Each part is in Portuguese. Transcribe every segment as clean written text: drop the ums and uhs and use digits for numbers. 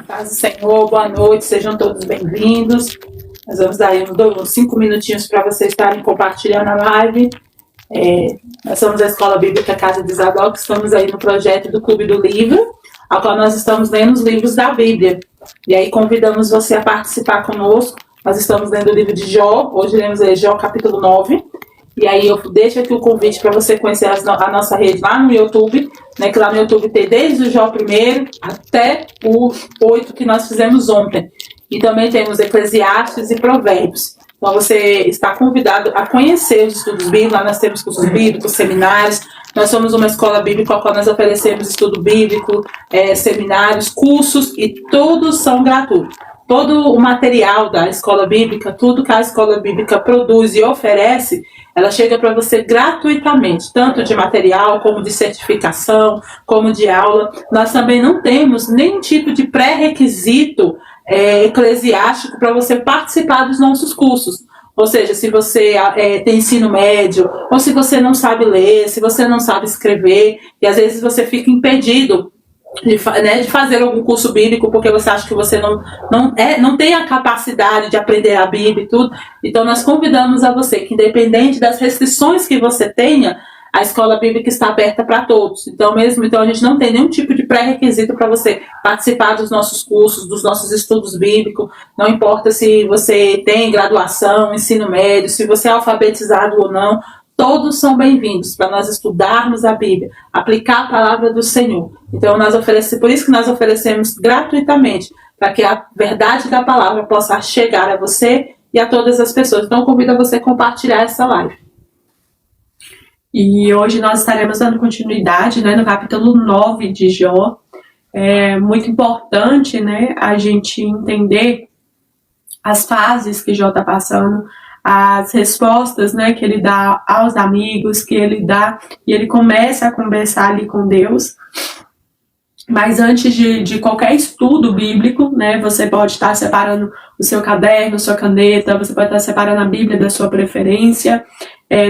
Paz do Senhor, boa noite, sejam todos bem-vindos. Nós vamos dar uns 5 minutinhos para vocês estarem compartilhando a live. Nós somos a Escola Bíblica Casa de Zadok, estamos aí no projeto do Clube do Livro, ao qual nós estamos lendo os livros da Bíblia. E aí convidamos você a participar conosco. Nós estamos lendo o livro de Jó, hoje lemos Jó capítulo 9. E aí eu deixo aqui o convite para você conhecer a nossa rede lá no YouTube, né, que lá no YouTube tem desde o Jó 1 até o 8 que nós fizemos ontem. E também temos Eclesiastes e Provérbios. Então você está convidado a conhecer os estudos bíblicos. Lá nós temos cursos bíblicos, seminários. Nós somos uma escola bíblica a qual nós oferecemos estudo bíblico, seminários, cursos, e todos são gratuitos. Todo o material da escola bíblica, tudo que a escola bíblica produz e oferece, ela chega para você gratuitamente, tanto de material, como de certificação, como de aula. Nós também não temos nenhum tipo de pré-requisito eclesiástico para você participar dos nossos cursos. Ou seja, se você tem ensino médio, ou se você não sabe ler, se você não sabe escrever, e às vezes você fica impedido de fazer algum curso bíblico porque você acha que você não tem a capacidade de aprender a Bíblia e tudo. Então nós convidamos a você que, independente das restrições que você tenha, a escola bíblica está aberta para todos. Então a gente não tem nenhum tipo de pré-requisito para você participar dos nossos cursos, dos nossos estudos bíblicos. Não importa se você tem graduação, ensino médio, se você é alfabetizado ou não. Todos são bem-vindos para nós estudarmos a Bíblia, aplicar a palavra do Senhor. Então, por isso que nós oferecemos gratuitamente, para que a verdade da palavra possa chegar a você e a todas as pessoas. Então, convido você a compartilhar essa live. E hoje nós estaremos dando continuidade, no capítulo 9 de Jó. É muito importante, a gente entender as fases que Jó está passando, as respostas, que ele dá aos amigos, que ele dá, e ele começa a conversar ali com Deus. Mas antes de qualquer estudo bíblico, você pode estar separando o seu caderno, sua caneta, você pode estar separando a Bíblia da sua preferência.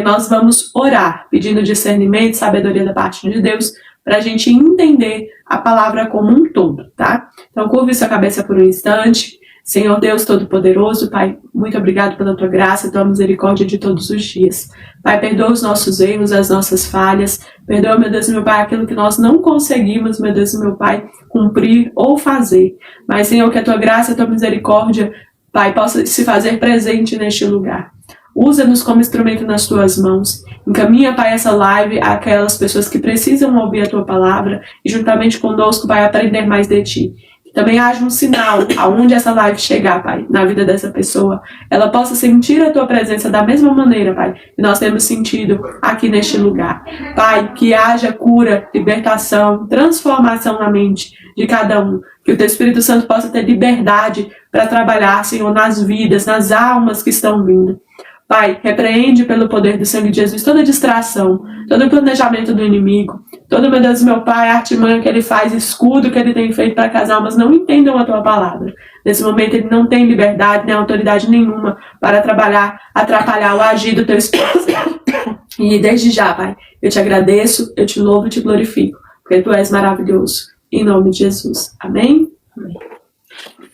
Nós vamos orar, pedindo discernimento, sabedoria da parte de Deus, para a gente entender a palavra como um todo, tá? Então, curve sua cabeça por um instante. Senhor Deus Todo-Poderoso, Pai, muito obrigado pela Tua graça e Tua misericórdia de todos os dias. Pai, perdoa os nossos erros, as nossas falhas. Perdoa, meu Deus e meu Pai, aquilo que nós não conseguimos, meu Deus e meu Pai, cumprir ou fazer. Mas, Senhor, que a Tua graça e a Tua misericórdia, Pai, possa se fazer presente neste lugar. Usa-nos como instrumento nas Tuas mãos. Encaminha, Pai, essa live àquelas pessoas que precisam ouvir a Tua palavra e, juntamente conosco, Pai, aprender mais de Ti. Também haja um sinal aonde essa live chegar, Pai, na vida dessa pessoa. Ela possa sentir a Tua presença da mesma maneira, Pai, que nós temos sentido aqui neste lugar. Pai, que haja cura, libertação, transformação na mente de cada um. Que o Teu Espírito Santo possa ter liberdade para trabalhar, Senhor, nas vidas, nas almas que estão vindo. Pai, repreende pelo poder do sangue de Jesus toda distração, todo planejamento do inimigo, todo, meu Deus, meu Pai, artimanha que ele faz, escudo que ele tem feito para que as almas não entendam a Tua palavra. Nesse momento ele não tem liberdade, nem autoridade nenhuma para trabalhar, atrapalhar o agir do Teu Espírito Santo. E desde já, Pai, eu Te agradeço, eu Te louvo e Te glorifico, porque Tu és maravilhoso. Em nome de Jesus. Amém? Amém.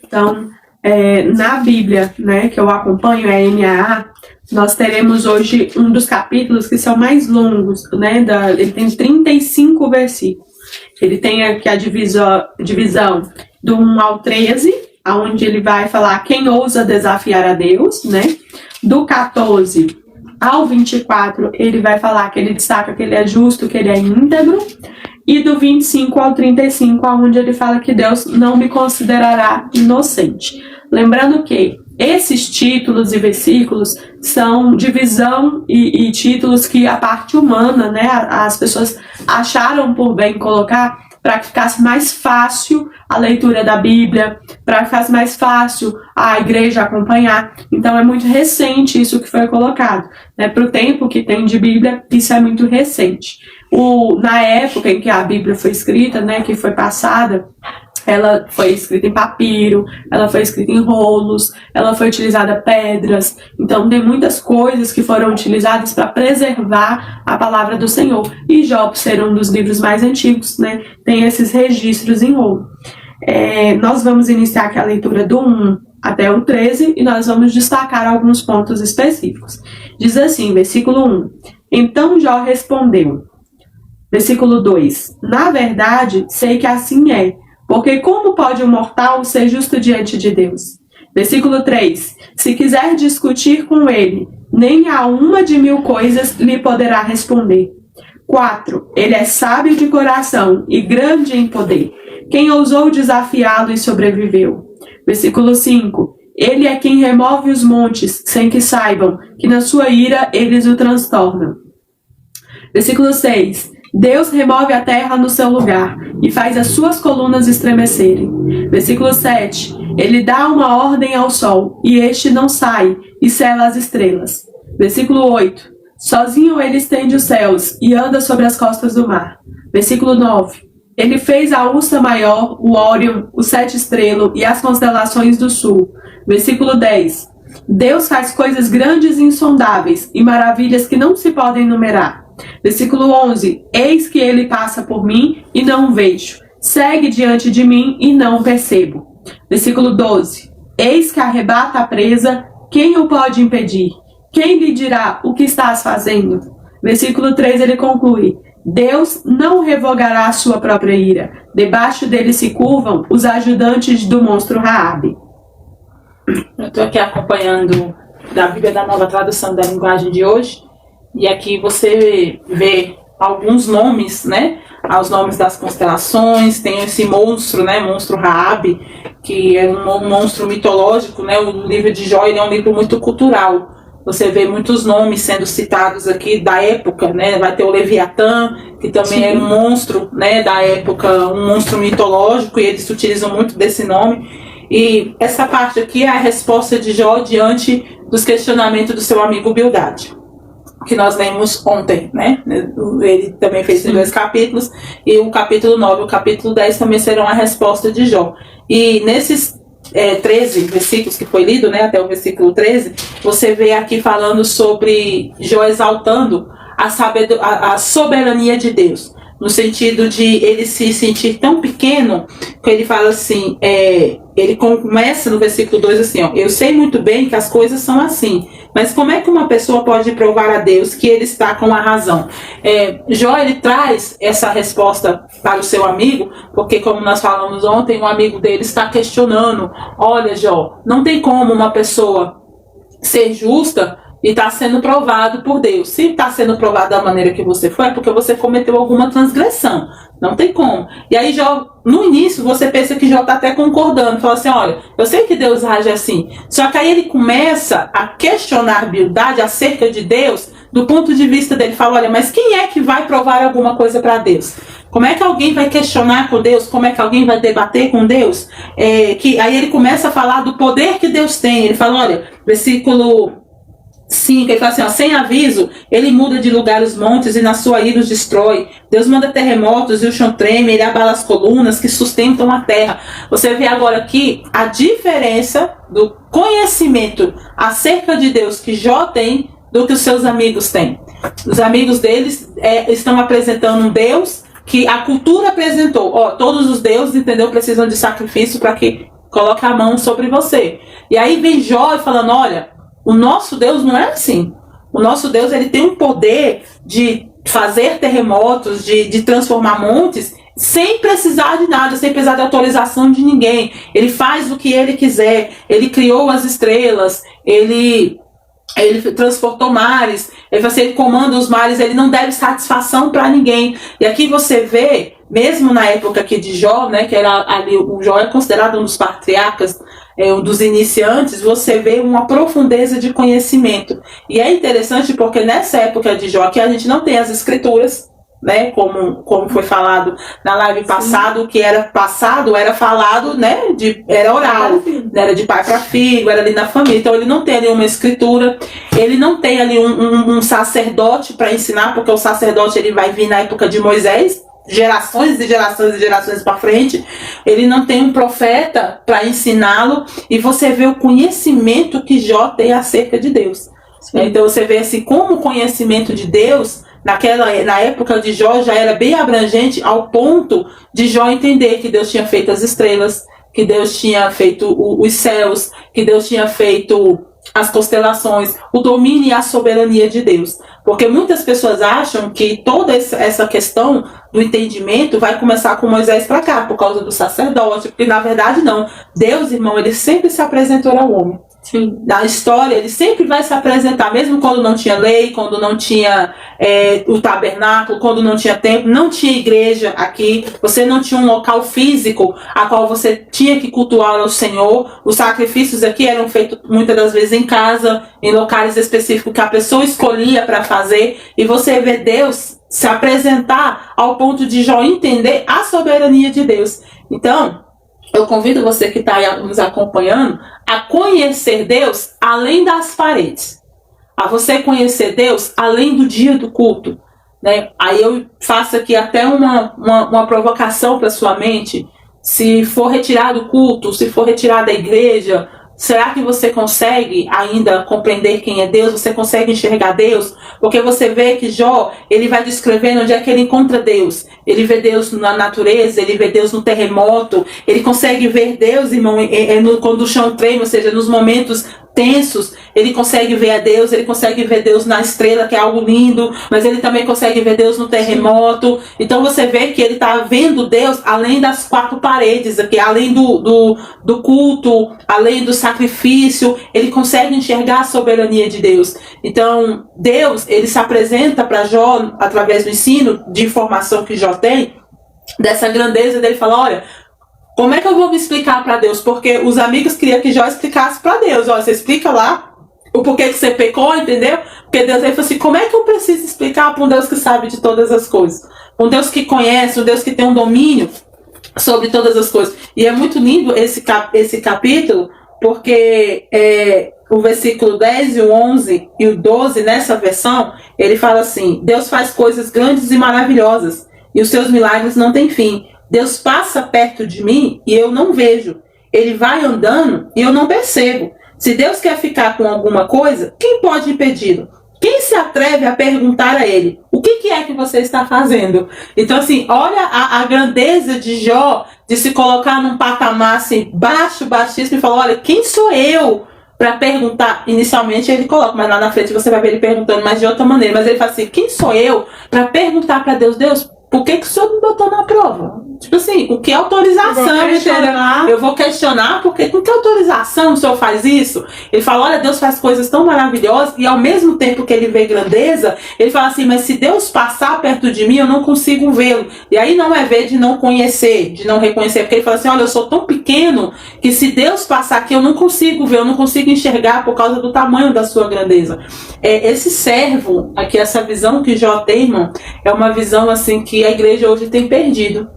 Então, na Bíblia, que eu acompanho, é NAA, nós teremos hoje um dos capítulos que são mais longos, ele tem 35 versículos. Ele tem aqui a divisão do 1 ao 13, onde ele vai falar quem ousa desafiar a Deus, Do 14 ao 24, ele vai falar que ele destaca que ele é justo, que ele é íntegro. E do 25 ao 35, onde ele fala que Deus não me considerará inocente. Lembrando que esses títulos e versículos são divisão e títulos que a parte humana, as pessoas acharam por bem colocar para que ficasse mais fácil a leitura da Bíblia, para que ficasse mais fácil a igreja acompanhar. Então é muito recente isso que foi colocado. Para o tempo que tem de Bíblia, isso é muito recente. Na época em que a Bíblia foi escrita, que foi passada, ela foi escrita em papiro, ela foi escrita em rolos, ela foi utilizada pedras. Então tem muitas coisas que foram utilizadas para preservar a palavra do Senhor. E Jó, por ser um dos livros mais antigos, tem esses registros em rolo. Nós vamos iniciar aqui a leitura do 1 até o 13 e nós vamos destacar alguns pontos específicos. Diz assim, versículo 1. Então Jó respondeu. Versículo 2. Na verdade, sei que assim é, porque como pode um mortal ser justo diante de Deus? Versículo 3. Se quiser discutir com ele, nem a uma de 1000 coisas lhe poderá responder. 4. Ele é sábio de coração e grande em poder. Quem ousou desafiá-lo e sobreviveu? Versículo 5. Ele é quem remove os montes, sem que saibam que na sua ira eles o transtornam. Versículo 6. Deus remove a terra no seu lugar e faz as suas colunas estremecerem. Versículo 7. Ele dá uma ordem ao sol e este não sai e cela as estrelas. Versículo 8. Sozinho ele estende os céus e anda sobre as costas do mar. Versículo 9. Ele fez a Ursa Maior, o Órion, o Sete Estrelo e as constelações do sul. Versículo 10. Deus faz coisas grandes e insondáveis e maravilhas que não se podem numerar. Versículo 11. Eis que ele passa por mim e não vejo. Segue diante de mim e não percebo. Versículo 12. Eis que arrebata a presa, quem o pode impedir? Quem lhe dirá o que estás fazendo? Versículo 3 ele conclui. Deus não revogará a sua própria ira. Debaixo dele se curvam os ajudantes do monstro Raabe. Eu estou aqui acompanhando da Bíblia da Nova Tradução da Linguagem de hoje. E aqui você vê alguns nomes, né? Os nomes das constelações, tem esse monstro, né? Monstro Raabe, que é um monstro mitológico, né? O livro de Jó, ele é um livro muito cultural. Você vê muitos nomes sendo citados aqui da época, né? Vai ter o Leviatã, que também é um monstro, né? Da época, um monstro mitológico, e eles utilizam muito desse nome. E essa parte aqui é a resposta de Jó diante dos questionamentos do seu amigo Bildade, que nós lemos ontem, né? Ele também fez em 2 capítulos, e o capítulo 9 e o capítulo 10 também serão a resposta de Jó. E nesses 13 versículos que foi lido, né, até o versículo 13, você vê aqui falando sobre Jó exaltando a soberania de Deus, no sentido de ele se sentir tão pequeno, que ele fala assim, ele começa no versículo 2 assim, ó, eu sei muito bem que as coisas são assim, mas como é que uma pessoa pode provar a Deus que ele está com a razão? Jó, ele traz essa resposta para o seu amigo, porque como nós falamos ontem, um amigo dele está questionando, olha Jó, não tem como uma pessoa ser justa e está sendo provado por Deus. Se está sendo provado da maneira que você foi, é porque você cometeu alguma transgressão. Não tem como. E aí, Jó, no início, você pensa que Jó está até concordando. Fala assim, olha, eu sei que Deus age assim. Só que aí ele começa a questionar Bildade acerca de Deus, do ponto de vista dele. Fala, olha, mas quem é que vai provar alguma coisa para Deus? Como é que alguém vai questionar com Deus? Como é que alguém vai debater com Deus? Aí ele começa a falar do poder que Deus tem. Ele fala, olha, versículo 5, ele fala assim, ó, sem aviso, ele muda de lugar os montes e na sua ira os destrói. Deus manda terremotos e o chão treme, ele abala as colunas que sustentam a terra. Você vê agora aqui a diferença do conhecimento acerca de Deus que Jó tem do que os seus amigos têm. Os amigos deles estão apresentando um Deus que a cultura apresentou. Ó, todos os deuses, entendeu, precisam de sacrifício para que coloque a mão sobre você. E aí vem Jó falando, olha, o nosso Deus não é assim. O nosso Deus, ele tem um poder de fazer terremotos, de transformar montes, sem precisar de nada, sem precisar de autorização de ninguém. Ele faz o que ele quiser. Ele criou as estrelas, ele transportou mares, ele comanda os mares, ele não deve satisfação para ninguém. E aqui você vê, mesmo na época aqui de Jó, né, que era ali, o Jó é considerado um dos patriarcas, um dos iniciantes, você vê uma profundeza de conhecimento. E é interessante porque nessa época de Jó, que a gente não tem as escrituras, né, como foi falado na live passada, o que era passado era falado, né, era oral, era de pai para filho, era ali na família. Então ele não tem ali uma escritura, ele não tem ali um sacerdote para ensinar, porque o sacerdote ele vai vir na época de Moisés, gerações e gerações e gerações para frente. Ele não tem um profeta para ensiná-lo, e você vê o conhecimento que Jó tem acerca de Deus. Então você vê assim, como o conhecimento de Deus na época de Jó já era bem abrangente, ao ponto de Jó entender que Deus tinha feito as estrelas, que Deus tinha feito os céus, que Deus tinha feito as constelações, o domínio e a soberania de Deus. Porque muitas pessoas acham que toda essa questão do entendimento vai começar com Moisés para cá, por causa do sacerdote, porque na verdade não. Deus, irmão, ele sempre se apresentou ao homem. Sim. Na história, ele sempre vai se apresentar, mesmo quando não tinha lei, quando não tinha o tabernáculo, quando não tinha templo, não tinha igreja aqui, você não tinha um local físico a qual você tinha que cultuar ao Senhor. Os sacrifícios aqui eram feitos muitas das vezes em casa, em locais específicos que a pessoa escolhia para fazer, e você vê Deus se apresentar ao ponto de Jó entender a soberania de Deus. Então, eu convido você que está nos acompanhando a conhecer Deus além das paredes. A você conhecer Deus além do dia do culto. Né? Aí eu faço aqui até uma provocação para sua mente. Se for retirado o culto, se for retirado da igreja, será que você consegue ainda compreender quem é Deus? Você consegue enxergar Deus? Porque você vê que Jó, ele vai descrevendo onde é que ele encontra Deus. Ele vê Deus na natureza, ele vê Deus no terremoto, ele consegue ver Deus, irmão, quando o chão treme, ou seja, nos momentos tensos, ele consegue ver a Deus, ele consegue ver Deus na estrela, que é algo lindo, mas ele também consegue ver Deus no terremoto. Então você vê que ele está vendo Deus além das quatro paredes, aqui, além do culto, além do sacrifício, ele consegue enxergar a soberania de Deus. Então Deus, ele se apresenta para Jó através do ensino de informação que Jó tem, dessa grandeza dele, fala, olha, como é que eu vou me explicar para Deus? Porque os amigos queriam que Jó explicasse para Deus. Olha, você explica lá o porquê que você pecou, entendeu? Porque Deus aí falou assim, como é que eu preciso explicar para um Deus que sabe de todas as coisas? Um Deus que conhece, um Deus que tem um domínio sobre todas as coisas. E é muito lindo esse capítulo, porque o versículo 10 e o 11 e o 12, nessa versão, ele fala assim, Deus faz coisas grandes e maravilhosas, e os seus milagres não têm fim. Deus passa perto de mim e eu não vejo. Ele vai andando e eu não percebo. Se Deus quer ficar com alguma coisa, quem pode impedi-lo? Quem se atreve a perguntar a ele, o que é que você está fazendo? Então, assim, olha a grandeza de Jó, de se colocar num patamar assim, baixíssimo, e falar, olha, quem sou eu para perguntar? Inicialmente ele coloca, mas lá na frente você vai ver ele perguntando, mas de outra maneira. Mas ele fala assim, quem sou eu para perguntar para Deus, Deus, por que o senhor me botou na prova? Tipo assim, com que autorização, entendeu? Eu vou questionar, porque com que autorização o senhor faz isso? Ele fala, olha, Deus faz coisas tão maravilhosas, e ao mesmo tempo que ele vê grandeza, ele fala assim, mas se Deus passar perto de mim, eu não consigo vê-lo. E aí não é ver de não conhecer, de não reconhecer, porque ele fala assim, olha, eu sou tão pequeno, que se Deus passar aqui, eu não consigo ver, eu não consigo enxergar por causa do tamanho da sua grandeza. Esse servo, aqui, essa visão que Jó tem, irmão, é uma visão assim que a igreja hoje tem perdido,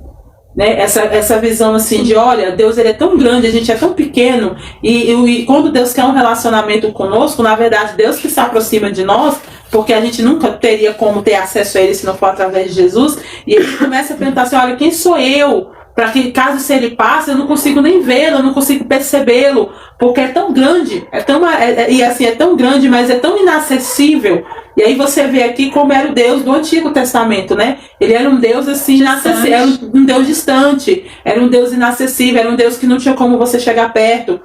né? Essa visão assim de, olha, Deus ele é tão grande, a gente é tão pequeno, e quando Deus quer um relacionamento conosco, na verdade Deus que se aproxima de nós, porque a gente nunca teria como ter acesso a ele se não for através de Jesus, e ele começa a perguntar assim, olha, quem sou eu? Para que caso se ele passe, eu não consigo nem vê-lo, eu não consigo percebê-lo, porque é tão grande, é tão grande, mas é tão inacessível. E aí você vê aqui como era o Deus do Antigo Testamento, né? Ele era um Deus assim, inacessível, era um Deus distante, era um Deus inacessível, era um Deus que não tinha como você chegar perto.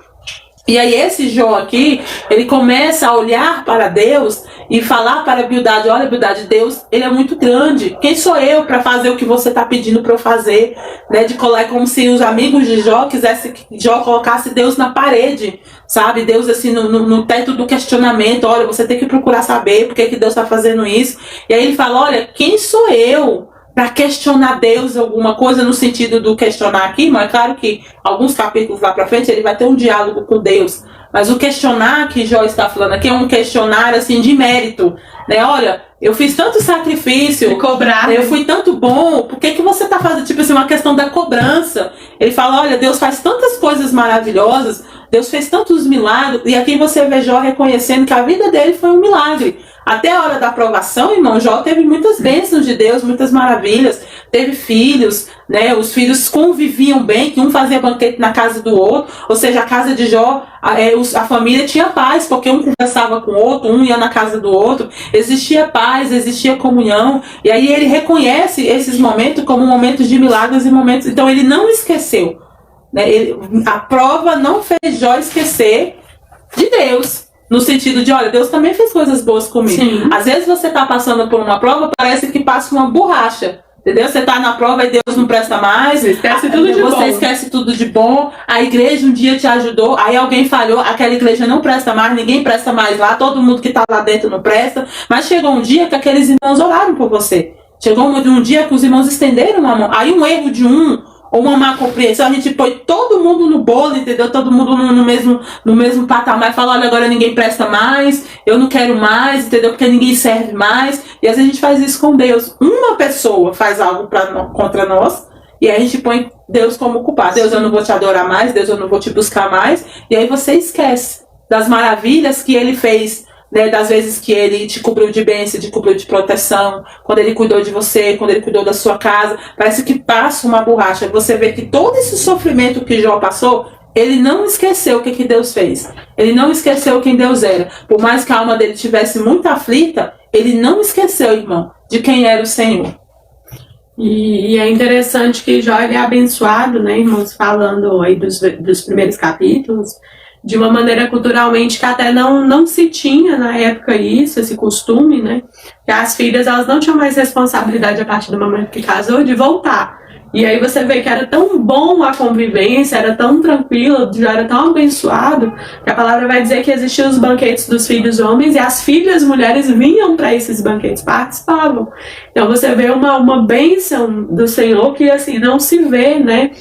E aí esse Jó aqui, ele começa a olhar para Deus e falar para Bildade, olha Bildade, Deus, ele é muito grande, quem sou eu para fazer o que você está pedindo para eu fazer? Né? De colocar como se os amigos de Jó quisessem que Jó colocasse Deus na parede, sabe? Deus assim no teto do questionamento, olha, você tem que procurar saber por que Deus está fazendo isso. E aí ele fala, olha, quem sou eu para questionar Deus alguma coisa, no sentido do questionar aqui, mas é claro que alguns capítulos lá para frente ele vai ter um diálogo com Deus, mas o questionar que Jó está falando aqui é um questionar assim de mérito, né? Olha, eu fiz tanto sacrifício, eu fui tanto bom, por que você está fazendo? Tipo assim, uma questão da cobrança. Ele fala, olha, Deus faz tantas coisas maravilhosas, Deus fez tantos milagres, e aqui você vê Jó reconhecendo que a vida dele foi um milagre. Até a hora da aprovação, irmão, Jó teve muitas bênçãos de Deus, muitas maravilhas, teve filhos, né? Os filhos conviviam bem, que um fazia banquete na casa do outro, ou seja, a casa de Jó, a família tinha paz, porque um conversava com o outro, um ia na casa do outro, existia paz, existia comunhão, e aí ele reconhece esses momentos como momentos de milagres e momentos, então ele não esqueceu, né? A prova não fez Jó esquecer de Deus. No sentido de, olha, Deus também fez coisas boas comigo. Sim. Às vezes você está passando por uma prova, parece que passa uma borracha. Entendeu? Você está na prova e Deus não presta mais. Você esquece tudo de bom. Você esquece tudo de bom. A igreja um dia te ajudou, aí alguém falhou, aquela igreja não presta mais, ninguém presta mais lá, todo mundo que está lá dentro não presta. Mas chegou um dia que aqueles irmãos oraram por você. Chegou um dia que os irmãos estenderam a mão. Aí um erro de um, ou uma má compreensão, a gente põe todo mundo no bolo, entendeu? Todo mundo no mesmo patamar e fala, olha, agora ninguém presta mais, eu não quero mais, entendeu? Porque ninguém serve mais. E às vezes a gente faz isso com Deus. Uma pessoa faz algo contra nós, e aí a gente põe Deus como culpado. Deus, eu não vou te adorar mais, Deus, eu não vou te buscar mais. E aí você esquece das maravilhas que ele fez, né, das vezes que ele te cobriu de bênção, te cobriu de proteção, quando ele cuidou de você, quando ele cuidou da sua casa. Parece que passa uma borracha. Você vê que todo esse sofrimento que Jó passou, ele não esqueceu o que Deus fez. Ele não esqueceu quem Deus era. Por mais que a alma dele estivesse muito aflita, ele não esqueceu, irmão, de quem era o Senhor. E é interessante que Jó ele é abençoado, né, irmãos, falando aí dos primeiros capítulos, de uma maneira culturalmente que até não se tinha na época isso, esse costume, né? Que as filhas, elas não tinham mais responsabilidade a partir do momento que casou de voltar. E aí você vê que era tão bom a convivência, era tão tranquilo, já era tão abençoado, que a palavra vai dizer que existiam os banquetes dos filhos homens e as filhas mulheres vinham para esses banquetes, participavam. Então você vê uma bênção do Senhor que assim não se vê, né?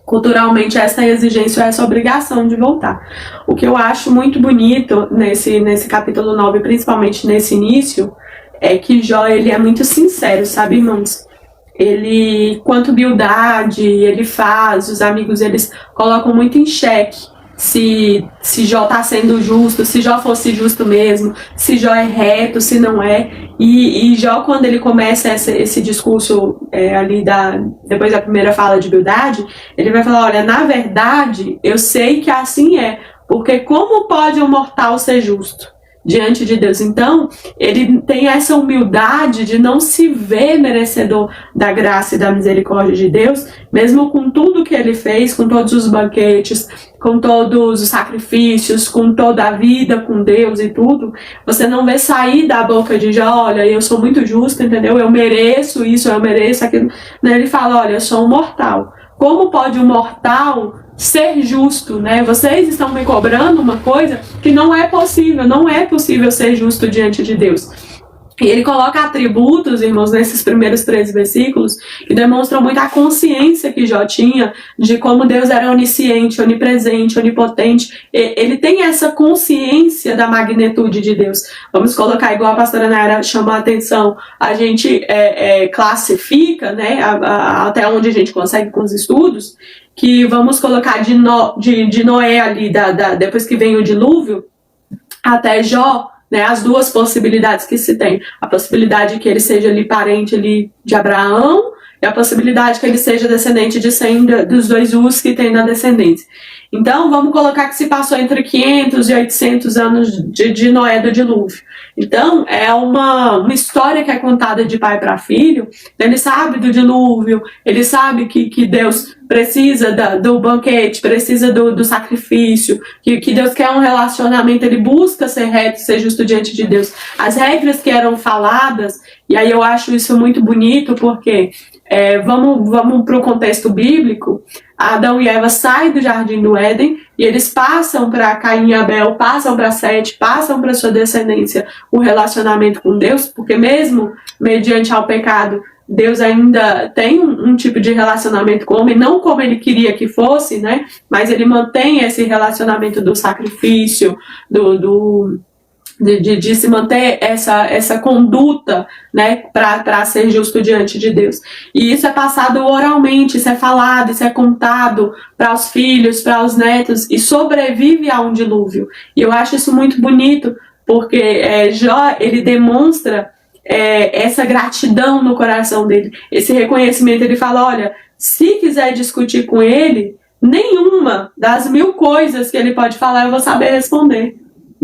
Culturalmente essa exigência, essa obrigação de voltar. O que eu acho muito bonito nesse capítulo 9, principalmente nesse início, é que Jó ele é muito sincero, sabe, irmãos? Ele, quanto humildade ele faz, os amigos eles colocam muito em xeque se Jó está sendo justo, se Jó fosse justo mesmo, se Jó é reto, se não é. E Jó, quando ele começa esse discurso ali depois da primeira fala de humildade, ele vai falar, olha, na verdade, eu sei que assim é, porque como pode um mortal ser justo diante de Deus? Então, ele tem essa humildade de não se ver merecedor da graça e da misericórdia de Deus, mesmo com tudo que ele fez, com todos os banquetes, com todos os sacrifícios, com toda a vida com Deus e tudo. Você não vê sair da boca de Jó, olha, eu sou muito justo, entendeu? Eu mereço isso, eu mereço aquilo. Ele fala, olha, eu sou um mortal. Como pode um mortal ser justo, né? Vocês estão me cobrando uma coisa que não é possível ser justo diante de Deus. E ele coloca atributos, irmãos, nesses primeiros 13 versículos, que demonstram muito a consciência que Jó tinha de como Deus era onisciente, onipresente, onipotente. Ele tem essa consciência da magnitude de Deus. Vamos colocar, igual a pastora Nayara chamou a atenção, a gente classifica, né, até onde a gente consegue com os estudos, que vamos colocar de Noé ali, depois que vem o dilúvio, até Jó, né, as duas possibilidades que se tem. A possibilidade que ele seja ali parente ali de Abraão e a possibilidade que ele seja descendente de Sem, dos dois Us que tem na descendência. Então, vamos colocar que se passou entre 500 e 800 anos de Noé do dilúvio. Então, é uma história que é contada de pai para filho. Ele sabe do dilúvio, ele sabe que Deus precisa do banquete, precisa do sacrifício, que Deus quer um relacionamento, ele busca ser reto, ser justo diante de Deus. As regras que eram faladas, e aí eu acho isso muito bonito, porque vamos para o contexto bíblico. Adão e Eva saem do jardim do Éden e eles passam para Caim e Abel, passam para Sete, passam para sua descendência o relacionamento com Deus, porque mesmo mediante ao pecado, Deus ainda tem um tipo de relacionamento com o homem, não como ele queria que fosse, né? Mas ele mantém esse relacionamento do sacrifício, de se manter essa conduta, né, para ser justo diante de Deus. E isso é passado oralmente, isso é falado, isso é contado para os filhos, para os netos, e sobrevive a um dilúvio. E eu acho isso muito bonito, porque Jó, ele demonstra essa gratidão no coração dele, esse reconhecimento. Ele fala, olha, se quiser discutir com ele, nenhuma das 1000 coisas que ele pode falar eu vou saber responder.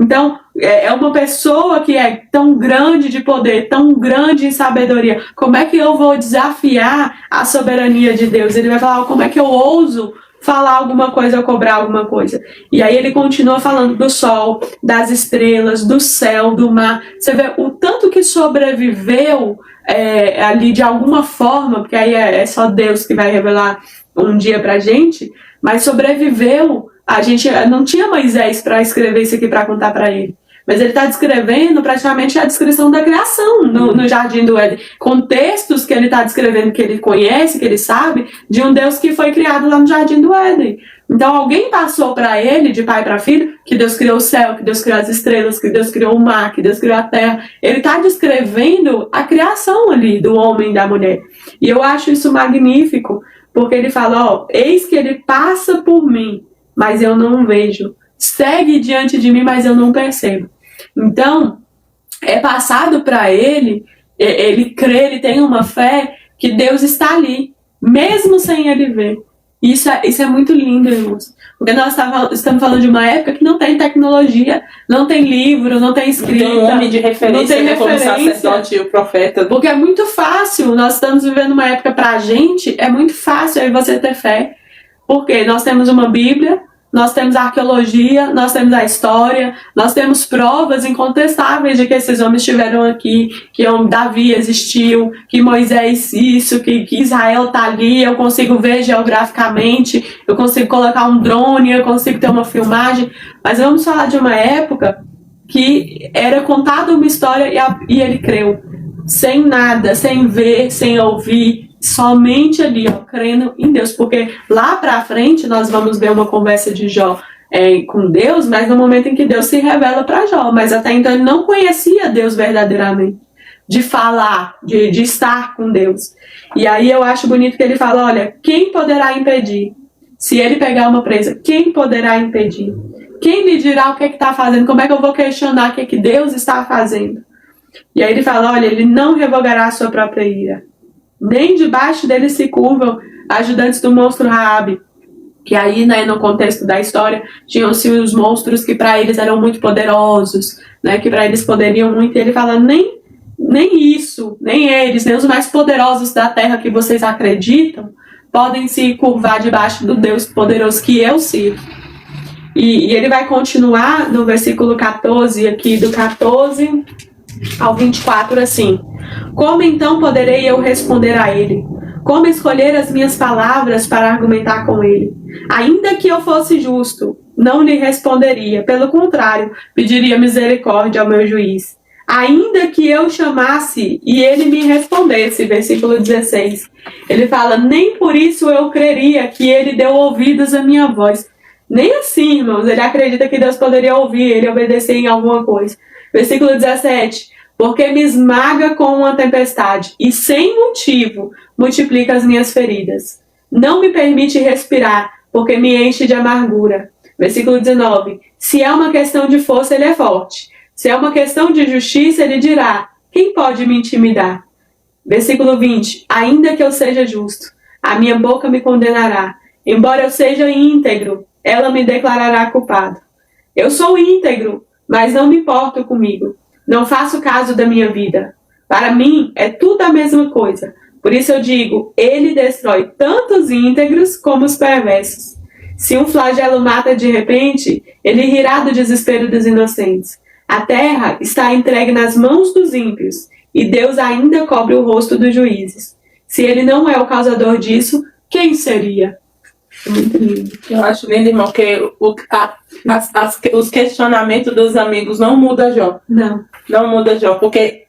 Então, é uma pessoa que é tão grande de poder, tão grande em sabedoria. Como é que eu vou desafiar a soberania de Deus? Ele vai falar, como é que eu ouso falar alguma coisa ou cobrar alguma coisa? E aí ele continua falando do sol, das estrelas, do céu, do mar. Você vê o tanto que sobreviveu ali de alguma forma, porque aí é só Deus que vai revelar um dia pra gente, mas sobreviveu. A gente não tinha Moisés para escrever isso aqui para contar para ele. Mas ele está descrevendo praticamente a descrição da criação no Jardim do Éden. Contextos que ele está descrevendo, que ele conhece, que ele sabe, de um Deus que foi criado lá no Jardim do Éden. Então alguém passou para ele, de pai para filho, que Deus criou o céu, que Deus criou as estrelas, que Deus criou o mar, que Deus criou a terra. Ele está descrevendo a criação ali do homem e da mulher. E eu acho isso magnífico, porque ele fala, eis que ele passa por mim, mas eu não vejo. Segue diante de mim, mas eu não percebo. Então, é passado para ele crê, ele tem uma fé que Deus está ali, mesmo sem ele ver. Isso é muito lindo, irmãos. Porque nós estamos falando de uma época que não tem tecnologia, não tem livro, não tem escrita. Não tem um homem de referência, não tem referência. Como o sacerdote e o profeta. Porque é muito fácil, nós estamos vivendo uma época pra gente, é muito fácil aí você ter fé. Porque nós temos uma Bíblia, nós temos a arqueologia, nós temos a história, nós temos provas incontestáveis de que esses homens estiveram aqui, que Davi existiu, que Moisés isso, que Israel está ali, eu consigo ver geograficamente, eu consigo colocar um drone, eu consigo ter uma filmagem. Mas vamos falar de uma época que era contada uma história e ele creu, sem nada, sem ver, sem ouvir, somente ali, crendo em Deus, porque lá pra frente nós vamos ver uma conversa de Jó com Deus, mas no momento em que Deus se revela para Jó, mas até então ele não conhecia Deus verdadeiramente, de falar, de estar com Deus. E aí eu acho bonito que ele fala, olha, quem poderá impedir? Se ele pegar uma presa, quem poderá impedir? Quem lhe dirá o que está fazendo? Como é que eu vou questionar o que Deus está fazendo? E aí ele fala, olha, ele não revogará a sua própria ira. Nem debaixo dele se curvam ajudantes do monstro Raabe. Que aí, né, no contexto da história, tinham-se os monstros que para eles eram muito poderosos, né, que para eles poderiam muito. E ele fala, nem isso, nem eles, nem os mais poderosos da terra que vocês acreditam, podem se curvar debaixo do Deus poderoso que eu sirvo. E ele vai continuar no versículo 14, aqui do 14 ao 24, assim. Como então poderei eu responder a ele? Como escolher as minhas palavras para argumentar com ele? Ainda que eu fosse justo, não lhe responderia. Pelo contrário, pediria misericórdia ao meu juiz. Ainda que eu chamasse e ele me respondesse, versículo 16. Ele fala, nem por isso eu creria que ele deu ouvidos à minha voz. Nem assim, irmãos, ele acredita que Deus poderia ouvir ele obedecer em alguma coisa. Versículo 17. Porque me esmaga com uma tempestade e sem motivo multiplica as minhas feridas. Não me permite respirar, porque me enche de amargura. Versículo 19. Se é uma questão de força, ele é forte. Se é uma questão de justiça, ele dirá, quem pode me intimidar? Versículo 20. Ainda que eu seja justo, a minha boca me condenará. Embora eu seja íntegro, ela me declarará culpado. Eu sou íntegro, mas não me importo comigo. Não faço caso da minha vida. Para mim, é tudo a mesma coisa. Por isso eu digo, ele destrói tanto os íntegros como os perversos. Se um flagelo mata de repente, ele rirá do desespero dos inocentes. A terra está entregue nas mãos dos ímpios, e Deus ainda cobre o rosto dos juízes. Se ele não é o causador disso, quem seria? Muito lindo. Eu acho lindo, irmão, que os questionamentos dos amigos não mudam, Jó. Não muda, Jó, porque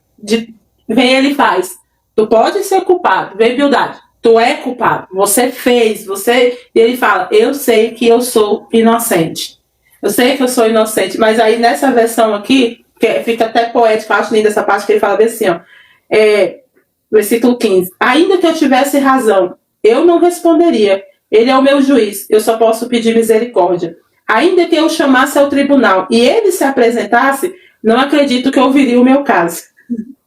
vem ele e faz. Tu pode ser culpado, vem Bildade. Tu é culpado, você fez, E ele fala, eu sei que eu sou inocente. Eu sei que eu sou inocente, mas aí nessa versão aqui, fica até poético, acho linda essa parte que ele fala bem assim, ó. Versículo 15. Ainda que eu tivesse razão, eu não responderia. Ele é o meu juiz, eu só posso pedir misericórdia. Ainda que eu chamasse ao tribunal e ele se apresentasse, não acredito que eu ouviria o meu caso.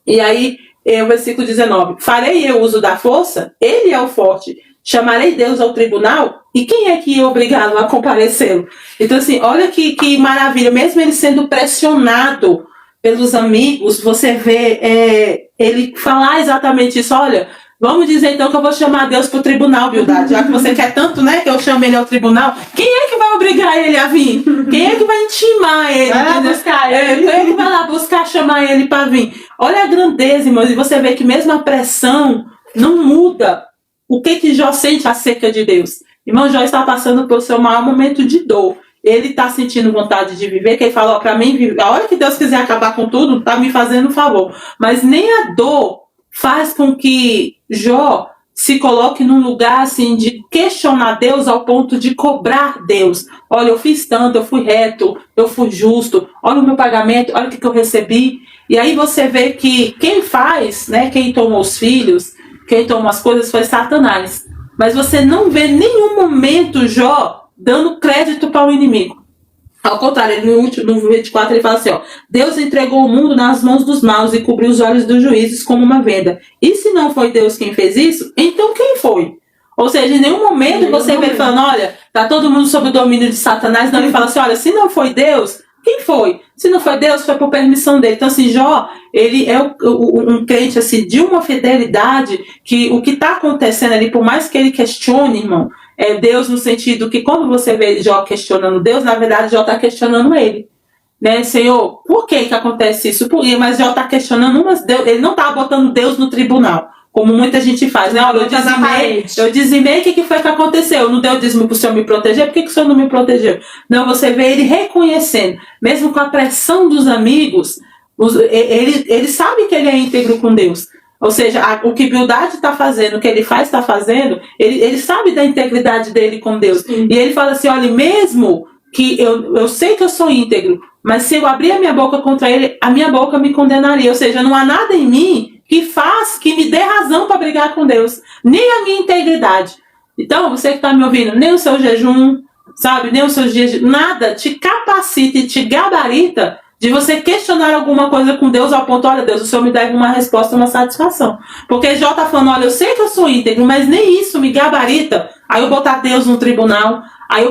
E aí, o versículo 19. Farei eu uso da força? Ele é o forte. Chamarei Deus ao tribunal? E quem é que ia obrigá-lo a comparecê-lo? Então, assim, olha que maravilha. Mesmo ele sendo pressionado pelos amigos, você vê ele falar exatamente isso. Olha, vamos dizer então que eu vou chamar Deus para o tribunal, Bildade. Já que você quer tanto, né, que eu chame ele ao tribunal. Quem é que vai obrigar ele a vir? Quem é que vai intimar ele? Vai lá buscar ele. Quem é que vai lá buscar, chamar ele para vir? Olha a grandeza, irmãos. E você vê que mesmo a pressão não muda o que Jó sente acerca de Deus. Irmão, Jó está passando pelo seu maior momento de dor. Ele está sentindo vontade de viver, que ele falou para mim, a hora que Deus quiser acabar com tudo, está me fazendo um favor. Mas nem a dor faz com que Jó se coloque num lugar assim de questionar Deus ao ponto de cobrar Deus. Olha, eu fiz tanto, eu fui reto, eu fui justo, olha o meu pagamento, olha o que eu recebi. E aí você vê que quem faz, né, quem tomou os filhos, quem tomou as coisas foi Satanás. Mas você não vê nenhum momento Jó dando crédito para o inimigo. Ao contrário, no 24 ele fala assim, ó, Deus entregou o mundo nas mãos dos maus e cobriu os olhos dos juízes como uma venda. E se não foi Deus quem fez isso, então quem foi? Ou seja, em nenhum momento você vê ele falando, olha, tá todo mundo sob o domínio de Satanás. Não, ele fala assim, olha, se não foi Deus, quem foi? Se não foi Deus, foi por permissão dele. Então, assim, Jó, ele é um crente, assim, de uma fidelidade que o que está acontecendo ali, por mais que ele questione, irmão, é Deus no sentido que quando você vê Jó questionando Deus, na verdade, Jó está questionando ele. Né, Senhor, por que acontece isso? Mas Jó está questionando, mas Deus, ele não está botando Deus no tribunal, como muita gente faz, né? Olha, eu dizimei, o que foi que aconteceu? Eu não dei o dízimo para o Senhor me proteger, por que o Senhor não me protegeu? Não, você vê ele reconhecendo, mesmo com a pressão dos amigos, ele sabe que ele é íntegro com Deus. Ou seja, o que Bildade está fazendo, o que ele faz, está fazendo, ele sabe da integridade dele com Deus. Sim. E ele fala assim, olha, mesmo que eu sei que eu sou íntegro, mas se eu abrir a minha boca contra ele, a minha boca me condenaria. Ou seja, não há nada em mim que me dê razão para brigar com Deus, nem a minha integridade. Então, você que está me ouvindo, nem o seu jejum, sabe, nem os seus dias, nada te capacita e te gabarita de você questionar alguma coisa com Deus ao ponto, olha Deus, o Senhor me deve uma resposta, uma satisfação. Porque Jó está falando, olha, eu sei que eu sou íntegro, mas nem isso me gabarita. Aí eu botar Deus no tribunal, aí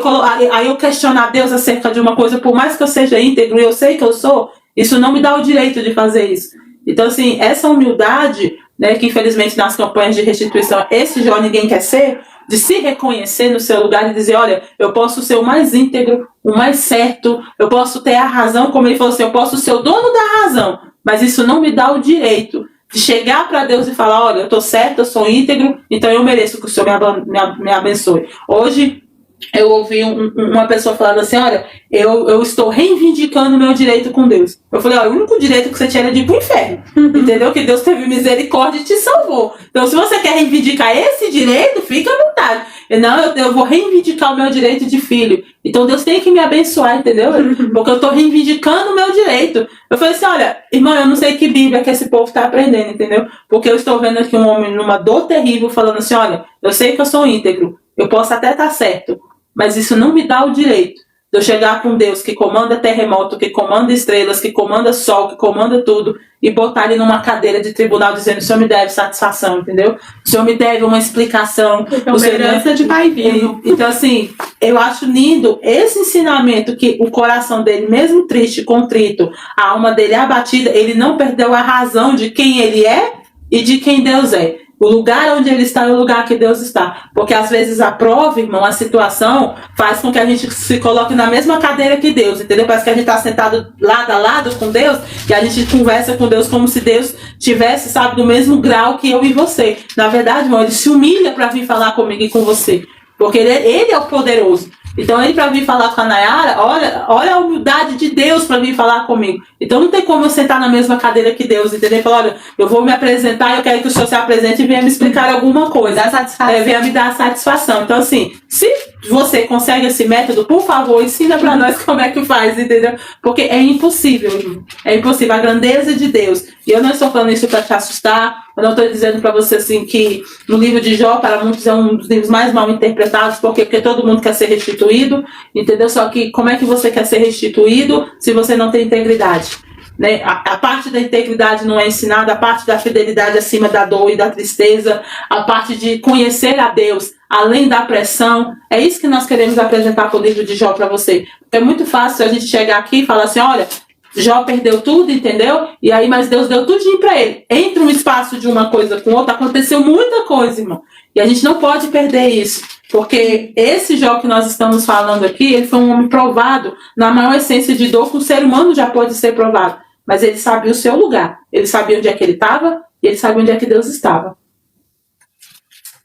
eu questionar Deus acerca de uma coisa, por mais que eu seja íntegro e eu sei que eu sou, isso não me dá o direito de fazer isso. Então, assim, essa humildade, né, que infelizmente nas campanhas de restituição, esse Jó ninguém quer ser, de se reconhecer no seu lugar e dizer, olha, eu posso ser o mais íntegro, o mais certo, eu posso ter a razão, como ele falou assim, eu posso ser o dono da razão, mas isso não me dá o direito de chegar para Deus e falar, olha, eu estou certo, eu sou íntegro, então eu mereço que o Senhor me abençoe. Hoje, eu ouvi uma pessoa falando assim, olha, eu estou reivindicando o meu direito com Deus. Eu falei, olha, o único direito que você tinha era de ir pro inferno. Entendeu? Que Deus teve misericórdia e te salvou. Então, se você quer reivindicar esse direito, fica à vontade. Não, eu vou reivindicar o meu direito de filho. Então, Deus tem que me abençoar, entendeu? Porque eu estou reivindicando o meu direito. Eu falei assim, olha, irmão, eu não sei que Bíblia que esse povo está aprendendo, entendeu? Porque eu estou vendo aqui um homem numa dor terrível falando assim, olha, eu sei que eu sou íntegro, eu posso até estar certo, mas isso não me dá o direito de eu chegar com Deus que comanda terremoto, que comanda estrelas, que comanda sol, que comanda tudo, e botar ele numa cadeira de tribunal dizendo, o Senhor me deve satisfação, entendeu? O Senhor me deve uma explicação. Então, uma herança de pai vivo. Então, assim, eu acho lindo esse ensinamento que o coração dele, mesmo triste, contrito, a alma dele abatida, ele não perdeu a razão de quem ele é e de quem Deus é. O lugar onde ele está é o lugar que Deus está. Porque às vezes a prova, irmão, a situação faz com que a gente se coloque na mesma cadeira que Deus, entendeu? Parece que a gente está sentado lado a lado com Deus e a gente conversa com Deus como se Deus tivesse, sabe, do mesmo grau que eu e você. Na verdade, irmão, ele se humilha para vir falar comigo e com você. Porque ele é o poderoso. Então ele para vir falar com a Nayara, olha a humildade de Deus para vir falar comigo. Então não tem como eu sentar na mesma cadeira que Deus, entendeu? E falar, olha, eu vou me apresentar, eu quero que o Senhor se apresente e venha me explicar alguma coisa. Dá satisfação. Venha me dar satisfação. Então assim, se você consegue esse método, por favor, ensina para nós como é que faz, entendeu? Porque é impossível, irmão. É impossível. A grandeza de Deus. E eu não estou falando isso para te assustar. Eu não estou dizendo para você assim que no livro de Jó, para muitos, é um dos livros mais mal interpretados. Por quê? Porque todo mundo quer ser restituído, entendeu? Só que como é que você quer ser restituído se você não tem integridade? Né? A parte da integridade não é ensinada, a parte da fidelidade acima da dor e da tristeza, a parte de conhecer a Deus além da pressão. É isso que nós queremos apresentar com o livro de Jó para você. É muito fácil a gente chegar aqui e falar assim, olha, Jó perdeu tudo, entendeu? E aí, mas Deus deu tudinho para ele. Entre um espaço de uma coisa com outra, aconteceu muita coisa, irmão. E a gente não pode perder isso. Porque esse Jó que nós estamos falando aqui, ele foi um homem provado na maior essência de dor que o ser humano já pode ser provado. Mas ele sabia o seu lugar. Ele sabia onde é que ele estava e ele sabia onde é que Deus estava.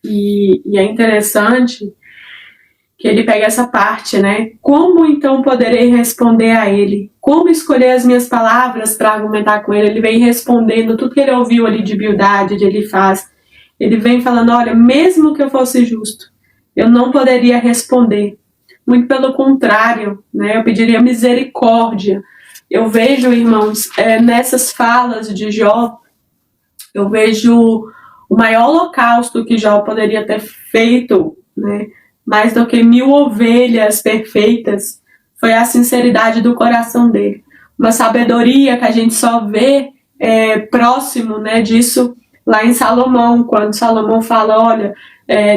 E é interessante que ele pega essa parte, né? Como então poderei responder a ele? Como escolher as minhas palavras para argumentar com ele? Ele vem respondendo tudo que ele ouviu ali de Bildade, de Elifaz. Ele vem falando, olha, mesmo que eu fosse justo, eu não poderia responder. Muito pelo contrário, né? Eu pediria misericórdia. Eu vejo, irmãos, nessas falas de Jó, eu vejo o maior holocausto que Jó poderia ter feito, né? Mais do que 1000 ovelhas perfeitas, foi a sinceridade do coração dele. Uma sabedoria que a gente só vê próximo, né, disso lá em Salomão, quando Salomão fala, olha,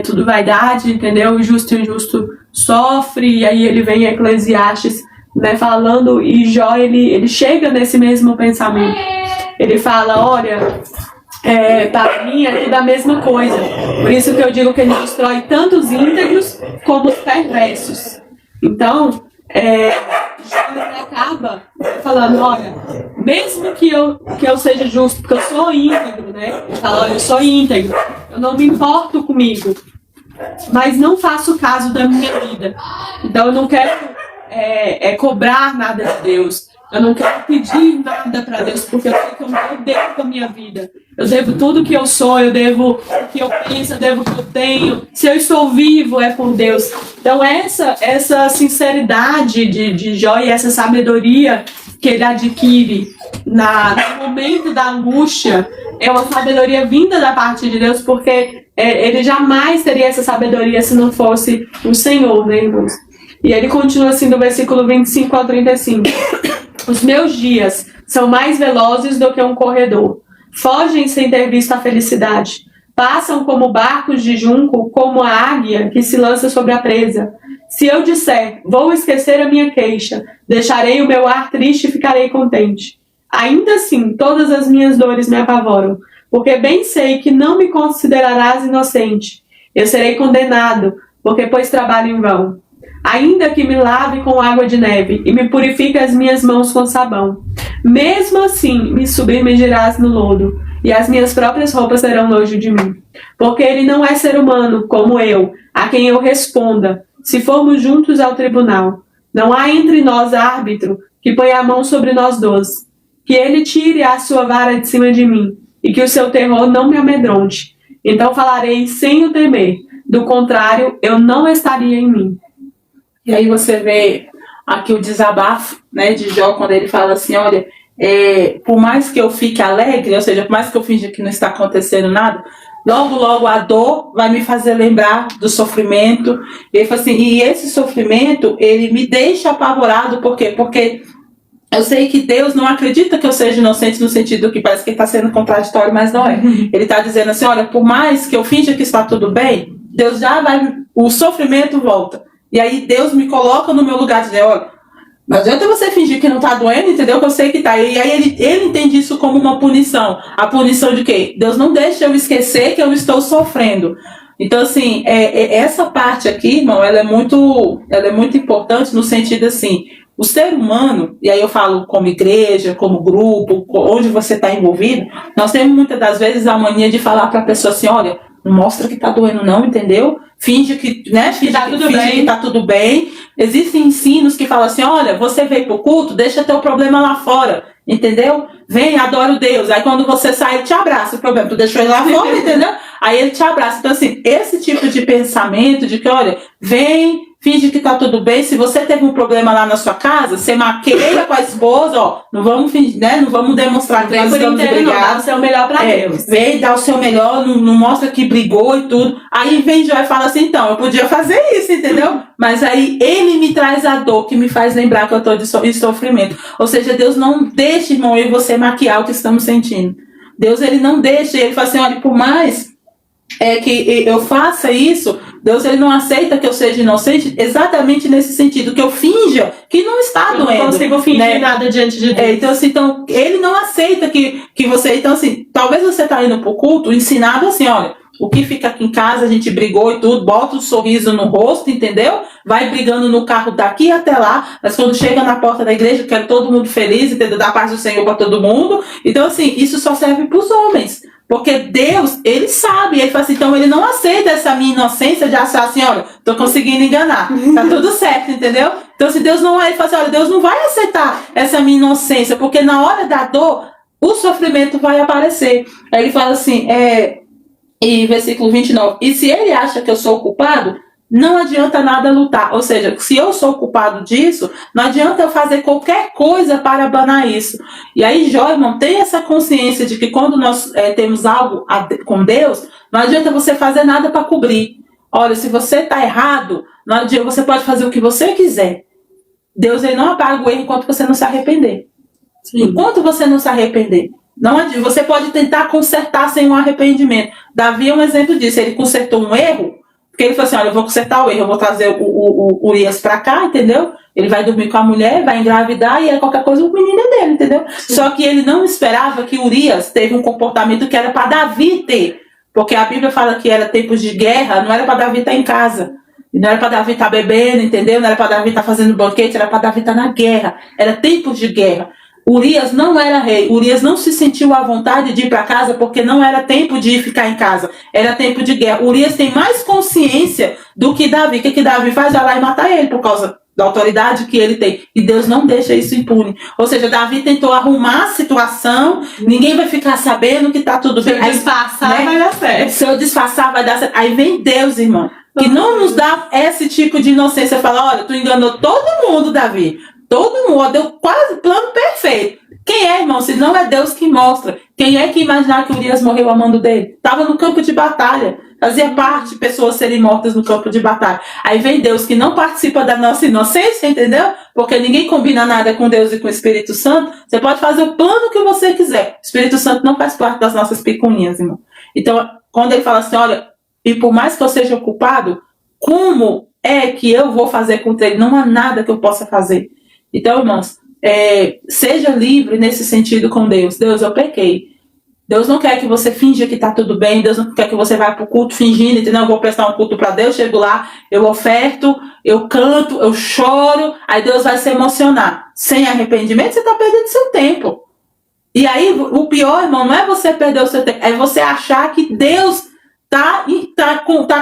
tudo vaidade, entendeu? O justo e o injusto sofre, e aí ele vem em Eclesiastes, né, falando, e Jó, ele chega nesse mesmo pensamento. Ele fala, olha, para mim é tudo a mesma coisa. Por isso que eu digo que ele destrói tanto os íntegros como os perversos. Então, Jó acaba falando, olha, mesmo que eu seja justo, porque eu sou íntegro, né? Ele fala, olha, eu sou íntegro, eu não me importo comigo, mas não faço caso da minha vida. Então eu não quero cobrar nada de Deus. Eu não quero pedir nada para Deus, porque eu sei que eu devo a minha vida. Eu devo tudo que eu sou, eu devo o que eu penso, eu devo o que eu tenho. Se eu estou vivo, é por Deus. Então essa sinceridade de Jó e essa sabedoria que ele adquire no momento da angústia, é uma sabedoria vinda da parte de Deus, porque ele jamais teria essa sabedoria se não fosse o Senhor, né, irmãos? E ele continua assim do versículo 25 ao 35. Os meus dias são mais velozes do que um corredor. Fogem sem ter visto a felicidade. Passam como barcos de junco, como a águia que se lança sobre a presa. Se eu disser, vou esquecer a minha queixa, deixarei o meu ar triste e ficarei contente. Ainda assim, todas as minhas dores me apavoram, porque bem sei que não me considerarás inocente. Eu serei condenado, porque pois trabalho em vão. Ainda que me lave com água de neve e me purifique as minhas mãos com sabão, mesmo assim me submergirás no lodo, e as minhas próprias roupas serão nojo de mim. Porque ele não é ser humano, como eu, a quem eu responda, se formos juntos ao tribunal. Não há entre nós árbitro que ponha a mão sobre nós dois. Que ele tire a sua vara de cima de mim, e que o seu terror não me amedronte. Então falarei sem o temer, do contrário, eu não estaria em mim. E aí você vê aqui o desabafo, né, de Jó, quando ele fala assim, olha, por mais que eu fique alegre, ou seja, por mais que eu finja que não está acontecendo nada, logo a dor vai me fazer lembrar do sofrimento. E ele fala assim, e esse sofrimento, ele me deixa apavorado, por quê? Porque eu sei que Deus não acredita que eu seja inocente no sentido que parece que ele está sendo contraditório, mas não é. Ele está dizendo assim, olha, por mais que eu finja que está tudo bem, Deus já vai, o sofrimento volta. E aí Deus me coloca no meu lugar de dizer, olha, não adianta você fingir que não tá doendo, entendeu? Que eu sei que tá. E aí ele entende isso como uma punição. A punição de quê? Deus não deixa eu esquecer que eu estou sofrendo. Então, assim, essa parte aqui, irmão, ela é muito importante no sentido assim, o ser humano, e aí eu falo como igreja, como grupo, onde você está envolvido, nós temos muitas das vezes a mania de falar para a pessoa assim, olha, não mostra que tá doendo não, entendeu? Finge que, né? Finge que tá tudo bem. Existem ensinos que falam assim, olha, você veio pro culto, deixa teu problema lá fora, entendeu? Vem, adora o Deus. Aí quando você sai, ele te abraça. O problema, tu deixou ele lá fora, entendeu? Aí ele te abraça. Então assim, esse tipo de pensamento de que, olha, vem, finge que tá tudo bem. Se você teve um problema lá na sua casa, você maqueia com a esposa, ó, não vamos fingir, né? Não vamos demonstrar que nós estamos brigados. Dá o seu melhor pra Deus. Vem dar o seu melhor, não mostra que brigou e tudo. Aí vem Jó e fala assim, então, eu podia fazer isso, entendeu? Mas aí ele me traz a dor que me faz lembrar que eu tô em sofrimento. Ou seja, Deus não deixa, irmão, eu e você maquiar o que estamos sentindo. Deus, ele não deixa, ele fala assim, olha, por mais que eu faça isso, Deus, ele não aceita que eu seja inocente exatamente nesse sentido, que eu finja que não está doendo. Não consigo fingir nada diante de Deus. Então, ele não aceita que você... Então, assim, talvez você está indo pro culto ensinado assim, olha, o que fica aqui em casa, a gente brigou e tudo, bota um sorriso no rosto, entendeu? Vai brigando no carro daqui até lá, mas quando chega na porta da igreja, quero todo mundo feliz, entendeu? Dá a paz do Senhor para todo mundo. Então, assim, isso só serve para os homens. Porque Deus, ele sabe, ele fala assim, então ele não aceita essa minha inocência de achar assim, olha, tô conseguindo enganar, tá tudo certo, entendeu? Então se Deus não ele fala assim, olha, Deus não vai aceitar essa minha inocência, porque na hora da dor, o sofrimento vai aparecer. Aí ele fala assim, em versículo 29, e se ele acha que eu sou o culpado, não adianta nada lutar. Ou seja, se eu sou culpado disso, não adianta eu fazer qualquer coisa para abanar isso. E aí, Jó, irmão, tem essa consciência de que quando nós temos algo com Deus, não adianta você fazer nada para cobrir. Olha, se você está errado, não adianta, você pode fazer o que você quiser. Deus, ele não apaga o erro enquanto você não se arrepender. Sim. Enquanto você não se arrepender. Não adianta, você pode tentar consertar sem um arrependimento. Davi é um exemplo disso. Ele consertou um erro, porque ele falou assim, olha, eu vou consertar o erro, eu vou trazer o Urias pra cá, entendeu? Ele vai dormir com a mulher, vai engravidar e aí qualquer coisa o menino é dele, entendeu? Sim. Só que ele não esperava que Urias teve um comportamento que era para Davi ter. Porque a Bíblia fala que era tempos de guerra, não era para Davi estar em casa. Não era para Davi estar bebendo, entendeu? Não era para Davi estar fazendo banquete, era para Davi estar na guerra. Era tempos de guerra. Urias não era rei, Urias não se sentiu à vontade de ir para casa porque não era tempo de ficar em casa, era tempo de guerra. Urias tem mais consciência do que Davi. O que Davi faz? Vai lá e mata ele por causa da autoridade que ele tem. E Deus não deixa isso impune. Ou seja, Davi tentou arrumar a situação, ninguém vai ficar sabendo que está tudo bem. Se eu disfarçar, vai dar certo. Se eu disfarçar, vai dar certo. Aí vem Deus, irmão, que não nos dá esse tipo de inocência. Fala, olha, tu enganou todo mundo, Davi. Todo mundo, deu quase plano perfeito. Quem é, irmão? Se não é Deus que mostra. Quem é que imaginar que Urias morreu a mando dele? Estava no campo de batalha. Fazia parte de pessoas serem mortas no campo de batalha. Aí vem Deus que não participa da nossa inocência, entendeu? Porque ninguém combina nada com Deus e com o Espírito Santo. Você pode fazer o plano que você quiser. O Espírito Santo não faz parte das nossas picuinhas, irmão. Então, quando ele fala assim, olha, e por mais que eu seja culpado, como é que eu vou fazer contra ele? Não há nada que eu possa fazer. Então, irmãos, seja livre nesse sentido com Deus. Deus, eu pequei. Deus não quer que você finja que está tudo bem. Deus não quer que você vá para o culto fingindo, entendeu? Eu vou prestar um culto para Deus, chego lá, eu oferto, eu canto, eu choro, aí Deus vai se emocionar. Sem arrependimento, você está perdendo seu tempo. E aí, o pior, irmão, não é você perder o seu tempo, é você achar que Deus tá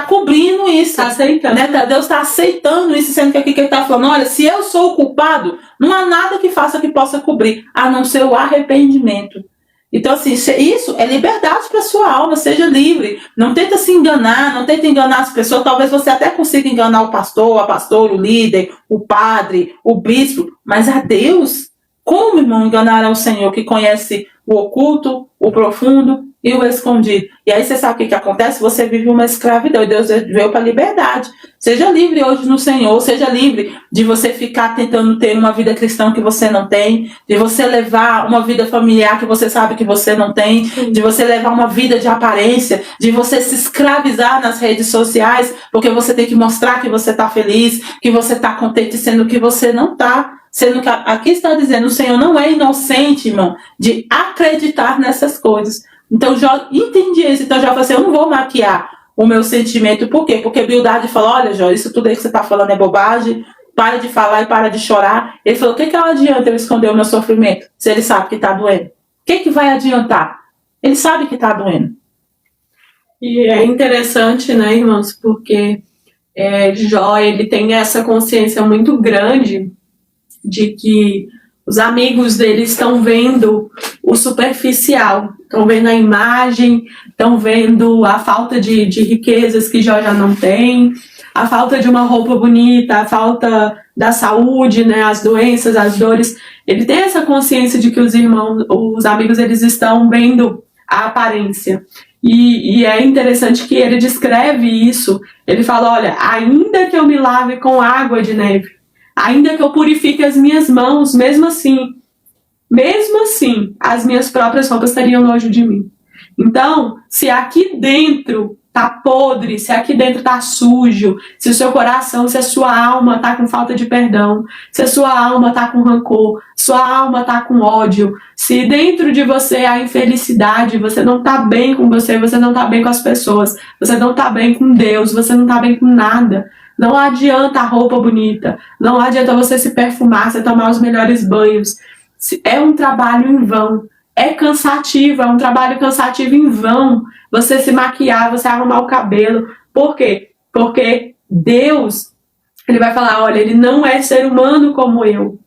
cobrindo isso. Tá aceitando. Né? Deus está aceitando isso, sendo que aqui que ele está falando, olha, se eu sou o culpado, não há nada que faça que possa cobrir, a não ser o arrependimento. Então, assim, isso é liberdade para sua alma, seja livre. Não tenta se enganar, não tenta enganar as pessoas. Talvez você até consiga enganar o pastor, a pastora, o líder, o padre, o bispo, mas a Deus, como, irmão, enganar ao Senhor que conhece o oculto, o profundo e o escondido? E aí você sabe o que acontece? Você vive uma escravidão e Deus veio para a liberdade. Seja livre hoje no Senhor, seja livre de você ficar tentando ter uma vida cristã que você não tem, de você levar uma vida familiar que você sabe que você não tem, de você levar uma vida de aparência, de você se escravizar nas redes sociais, porque você tem que mostrar que você está feliz, que você está contente, sendo que você não está. Sendo que aqui está dizendo, o Senhor não é inocente, irmão, de acreditar nessas coisas. Então Jó entendia isso. Então Jó falou assim, eu não vou maquiar o meu sentimento. Por quê? Porque Bildade falou, olha Jó, isso tudo aí que você está falando é bobagem, para de falar e para de chorar. Ele falou, o que adianta eu esconder o meu sofrimento, se ele sabe que está doendo? O que vai adiantar? Ele sabe que está doendo. E é interessante, né, irmãos, porque Jó, ele tem essa consciência muito grande de que os amigos dele estão vendo o superficial, estão vendo a imagem, estão vendo a falta de riquezas que Jó já não tem, a falta de uma roupa bonita, a falta da saúde, né, as doenças, as dores. Ele tem essa consciência de que os irmãos, os amigos, eles estão vendo a aparência. E é interessante que ele descreve isso. Ele fala, olha, ainda que eu me lave com água de neve, ainda que eu purifique as minhas mãos, mesmo assim, as minhas próprias roupas teriam nojo de mim. Então, se aqui dentro tá podre, se aqui dentro tá sujo, se o seu coração, se a sua alma tá com falta de perdão, se a sua alma tá com rancor, sua alma tá com ódio, se dentro de você há infelicidade, você não tá bem com você não tá bem com as pessoas, você não tá bem com Deus, você não tá bem com nada. Não adianta a roupa bonita, não adianta você se perfumar, você tomar os melhores banhos. É um trabalho em vão. É cansativo, é um trabalho cansativo em vão. Você se maquiar, você arrumar o cabelo. Por quê? Porque Deus, ele vai falar, olha, ele não é ser humano como eu.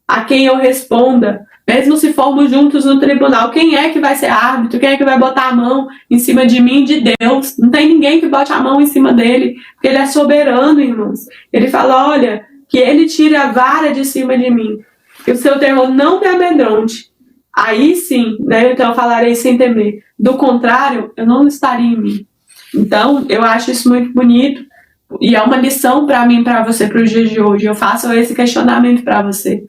A quem eu responda, mesmo se formos juntos no tribunal, quem é que vai ser árbitro? Quem é que vai botar a mão em cima de mim, de Deus? Não tem ninguém que bote a mão em cima dele, porque ele é soberano, irmãos. Ele fala, olha, que ele tire a vara de cima de mim, que o seu terror não me amedronte. Aí sim, né? Então eu falarei sem temer. Do contrário, eu não estaria em mim. Então, eu acho isso muito bonito. E é uma lição para mim, para você, para os dias de hoje. Eu faço esse questionamento para você.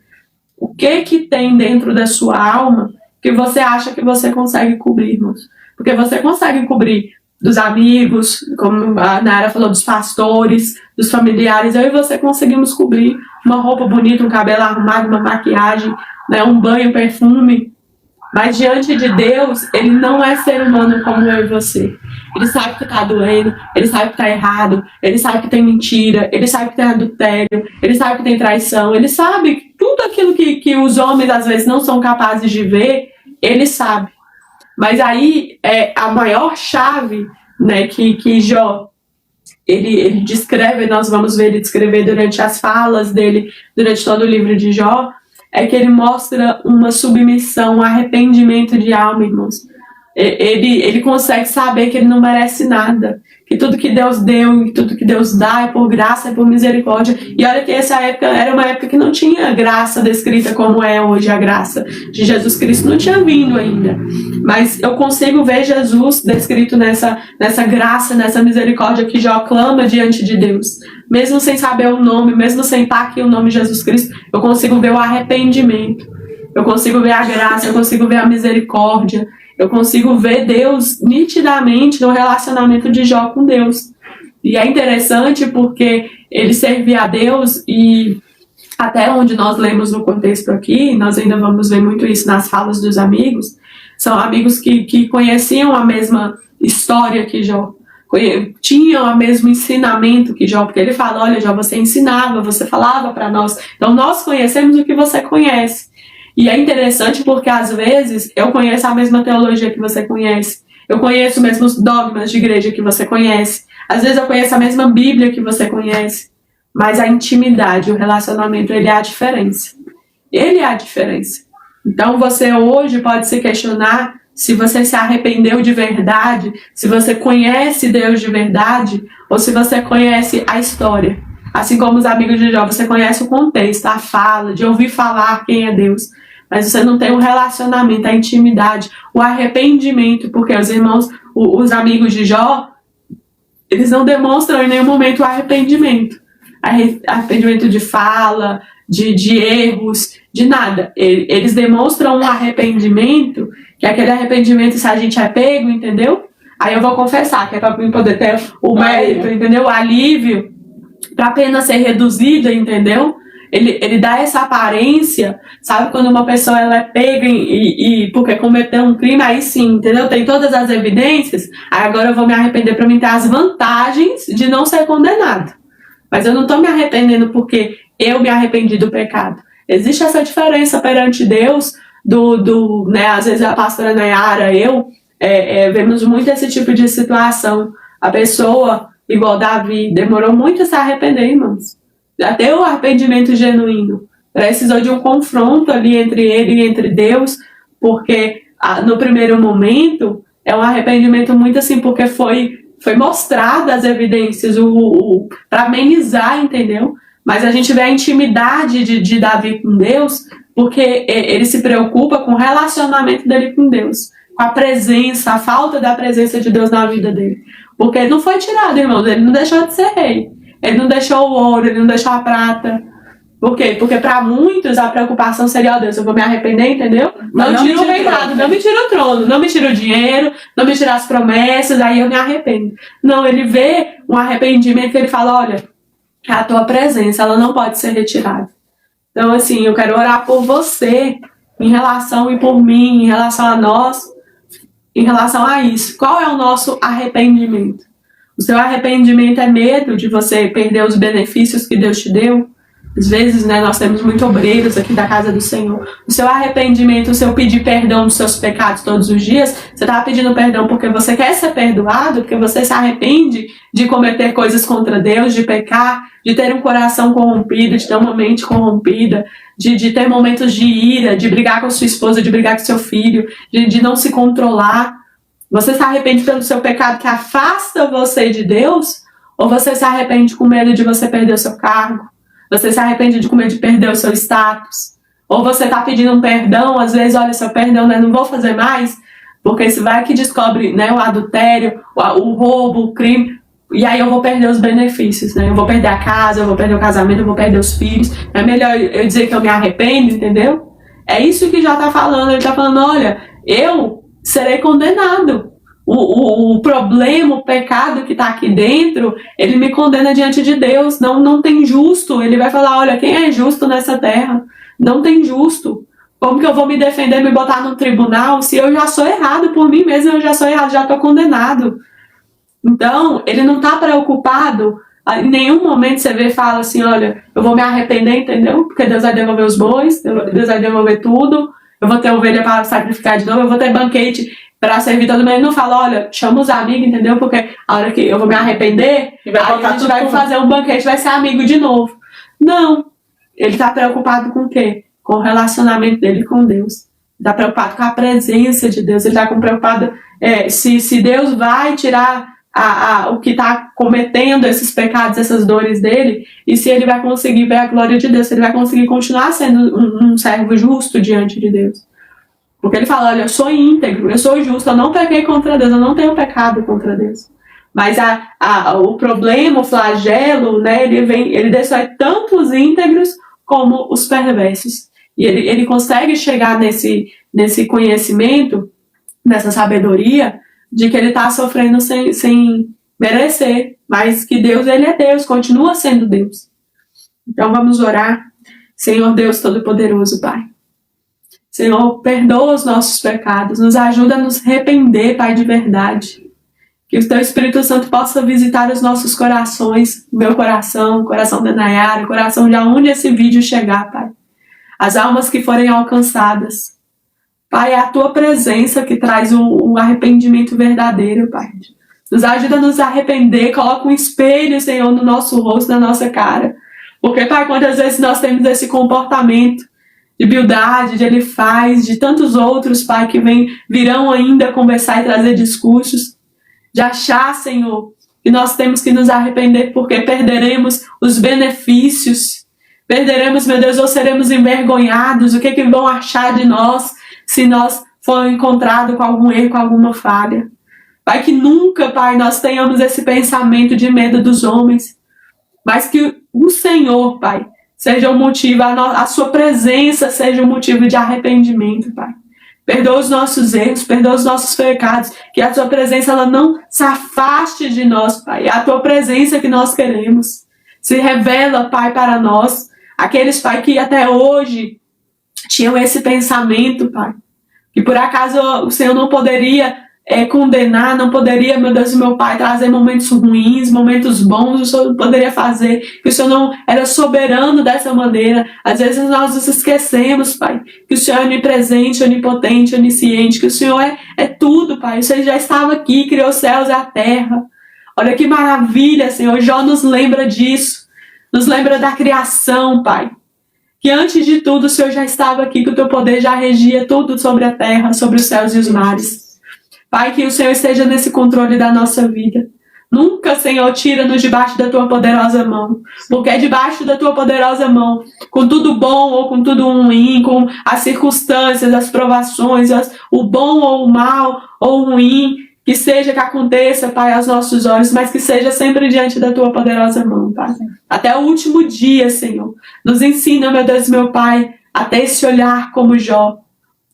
O que tem dentro da sua alma que você acha que você consegue cobrir, irmãos? Porque você consegue cobrir dos amigos, como a Nara falou, dos pastores, dos familiares. Eu e você conseguimos cobrir uma roupa bonita, um cabelo arrumado, uma maquiagem, né, um banho, perfume. Mas diante de Deus, ele não é ser humano como eu e você. Ele sabe que tá doendo, ele sabe que tá errado, ele sabe que tem mentira, ele sabe que tem adultério, ele sabe que tem traição, ele sabe tudo aquilo que os homens às vezes não são capazes de ver, ele sabe. Mas aí é a maior chave, né, que Jó ele descreve, nós vamos ver ele descrever durante as falas dele, durante todo o livro de Jó, é que ele mostra uma submissão, um arrependimento de alma, irmãos. Ele consegue saber que ele não merece nada, que tudo que Deus deu e tudo que Deus dá é por graça, é por misericórdia. E olha que essa época era uma época que não tinha graça descrita como é hoje a graça de Jesus Cristo, não tinha vindo ainda. Mas eu consigo ver Jesus descrito nessa graça, nessa misericórdia que Jó clama diante de Deus. Mesmo sem saber o nome, mesmo sem estar aqui o nome de Jesus Cristo, eu consigo ver o arrependimento, eu consigo ver a graça, eu consigo ver a misericórdia. Eu consigo ver Deus nitidamente no relacionamento de Jó com Deus. E é interessante porque ele servia a Deus e até onde nós lemos no contexto aqui, nós ainda vamos ver muito isso nas falas dos amigos, são amigos que conheciam a mesma história que Jó, tinham o mesmo ensinamento que Jó, porque ele fala, olha Jó, você ensinava, você falava para nós, então nós conhecemos o que você conhece. E é interessante porque, às vezes, eu conheço a mesma teologia que você conhece. Eu conheço os mesmos dogmas de igreja que você conhece. Às vezes eu conheço a mesma Bíblia que você conhece. Mas a intimidade, o relacionamento, ele é a diferença. Ele é a diferença. Então, você hoje pode se questionar se você se arrependeu de verdade, se você conhece Deus de verdade, ou se você conhece a história. Assim como os amigos de Jó, você conhece o contexto, a fala, de ouvir falar quem é Deus. Mas você não tem o relacionamento, a intimidade, o arrependimento, porque os irmãos, os amigos de Jó, eles não demonstram em nenhum momento o arrependimento. Arrependimento de fala, de erros, de nada. Eles demonstram um arrependimento, que é aquele arrependimento se a gente é pego, entendeu? Aí eu vou confessar, que é para mim poder ter o mérito, entendeu? O alívio, para a pena ser reduzida, entendeu? Ele dá essa aparência, sabe? Quando uma pessoa ela é pega porque cometeu um crime, aí sim, entendeu? Tem todas as evidências, aí agora eu vou me arrepender para mim ter as vantagens de não ser condenado. Mas eu não estou me arrependendo porque eu me arrependi do pecado. Existe essa diferença perante Deus, né? Às vezes a pastora Nayara, vemos muito esse tipo de situação. A pessoa, igual Davi, demorou muito a se arrepender, irmãos. Até o arrependimento genuíno. Precisou de um confronto ali entre ele e entre Deus, porque no primeiro momento é um arrependimento muito assim, porque foi foi mostrada as evidências para amenizar, entendeu? Mas a gente vê a intimidade de Davi com Deus, porque ele se preocupa com o relacionamento dele com Deus, com a presença, a falta da presença de Deus na vida dele. Porque ele não foi tirado, irmãos, ele não deixou de ser rei. Ele não deixou o ouro, ele não deixou a prata. Por quê? Porque para muitos a preocupação seria, ó Deus, eu vou me arrepender, entendeu? Não tira o reinado, não me tira o trono, não me tira o dinheiro, não me tira as promessas, aí eu me arrependo. Não, ele vê um arrependimento que ele fala, olha, a tua presença, ela não pode ser retirada. Então, assim, eu quero orar por você em relação e por mim, em relação a nós, em relação a isso. Qual é o nosso arrependimento? O seu arrependimento é medo de você perder os benefícios que Deus te deu? Às vezes, né, nós temos muitos obreiros aqui da casa do Senhor. O seu arrependimento, o seu pedir perdão dos seus pecados todos os dias, você está pedindo perdão porque você quer ser perdoado, porque você se arrepende de cometer coisas contra Deus, de pecar, de ter um coração corrompido, de ter uma mente corrompida, de ter momentos de ira, de brigar com sua esposa, de brigar com seu filho, de não se controlar. Você se arrepende pelo seu pecado que afasta você de Deus? Ou você se arrepende com medo de você perder o seu cargo? Você se arrepende de com medo de perder o seu status? Ou você está pedindo um perdão, às vezes, olha, seu perdão, né, não vou fazer mais, porque se vai que descobre, né, o adultério, o roubo, o crime, e aí eu vou perder os benefícios, né? Eu vou perder a casa, eu vou perder o casamento, eu vou perder os filhos. É melhor eu dizer que eu me arrependo, entendeu? É isso que já está falando. Ele está falando, olha, eu serei condenado. O problema, o pecado que está aqui dentro, ele me condena diante de Deus. Não tem justo. Ele vai falar, olha, quem é justo nessa terra? Não tem justo. Como que eu vou me defender, me botar no tribunal, se eu já sou errado por mim mesmo, eu já sou errado, já estou condenado. Então, ele não está preocupado. Em nenhum momento você vê e fala assim, olha, eu vou me arrepender, entendeu? Porque Deus vai devolver os bois, Deus vai devolver tudo, eu vou ter ovelha para sacrificar de novo, eu vou ter banquete para servir todo mundo. Ele não fala, olha, chama os amigos, entendeu? Porque a hora que eu vou me arrepender, aí a gente vai fazer um banquete, vai ser amigo de novo. Não. Ele está preocupado com o quê? Com o relacionamento dele com Deus. Está preocupado com a presença de Deus. Ele está preocupado se Deus vai tirar o que está cometendo esses pecados, essas dores dele, e se ele vai conseguir ver a glória de Deus, se ele vai conseguir continuar sendo um servo justo diante de Deus. Porque ele fala, olha, eu sou íntegro, eu sou justo, eu não pequei contra Deus, eu não tenho pecado contra Deus. Mas o problema, o flagelo, né, ele destrói tanto os íntegros como os perversos. E ele consegue chegar nesse conhecimento, nessa sabedoria, de que ele está sofrendo sem merecer, mas que Deus, ele é Deus, continua sendo Deus. Então vamos orar. Senhor Deus Todo-Poderoso, Pai. Senhor, perdoa os nossos pecados, nos ajuda a nos arrepender, Pai, de verdade. Que o Teu Espírito Santo possa visitar os nossos corações, meu coração, o coração da Nayara, o coração de aonde esse vídeo chegar, Pai. As almas que forem alcançadas. Pai, é a Tua presença que traz o arrependimento verdadeiro, Pai. Nos ajuda a nos arrepender, coloca um espelho, Senhor, no nosso rosto, na nossa cara. Porque, Pai, quantas vezes nós temos esse comportamento de Bildade, de Elifaz, de tantos outros, Pai, que virão ainda conversar e trazer discursos, de achar, Senhor, que nós temos que nos arrepender porque perderemos os benefícios, perderemos, meu Deus, ou seremos envergonhados, o que vão achar de nós se nós for encontrado com algum erro, com alguma falha. Pai, que nunca, Pai, nós tenhamos esse pensamento de medo dos homens, mas que o Senhor, Pai, seja o motivo, a Sua presença seja o motivo de arrependimento, Pai. Perdoa os nossos erros, perdoa os nossos pecados, que a Tua presença ela não se afaste de nós, Pai. É a Tua presença que nós queremos. Se revela, Pai, para nós. Aqueles, Pai, que até hoje tinham esse pensamento, Pai. Que por acaso o Senhor não poderia condenar, não poderia, meu Deus e meu Pai, trazer momentos ruins, momentos bons, o Senhor não poderia fazer, que o Senhor não era soberano dessa maneira. Às vezes nós nos esquecemos, Pai, que o Senhor é onipresente, onipotente, onisciente, que o Senhor é tudo, Pai. O Senhor já estava aqui, criou os céus e a terra. Olha que maravilha, Senhor. Jó nos lembra disso, nos lembra da criação, Pai. Que antes de tudo o Senhor já estava aqui, que o Teu poder já regia tudo sobre a terra, sobre os céus e os mares. Pai, que o Senhor esteja nesse controle da nossa vida. Nunca, Senhor, tira-nos debaixo da tua poderosa mão. Porque é debaixo da tua poderosa mão, com tudo bom ou com tudo ruim, com as circunstâncias, as provações, o bom ou o mal ou o ruim, que seja que aconteça, Pai, aos nossos olhos, mas que seja sempre diante da tua poderosa mão, Pai. Até o último dia, Senhor. Nos ensina, meu Deus e meu Pai, a ter esse olhar como Jó.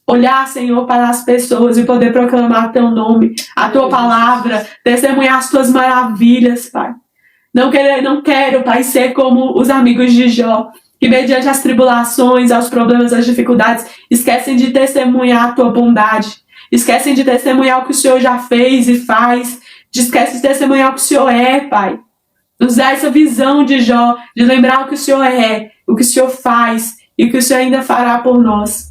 Olhar, Senhor, para as pessoas e poder proclamar teu nome, a tua palavra, testemunhar as tuas maravilhas, Pai. Não quero, Pai, ser como os amigos de Jó, que mediante as tribulações, aos problemas, às dificuldades, esquecem de testemunhar a tua bondade, esquecem de testemunhar o que o Senhor já fez e faz, esquecem de testemunhar o que o Senhor é, Pai. Nos dá essa visão de Jó, de lembrar o que o Senhor é, o que o Senhor faz e o que o Senhor ainda fará por nós.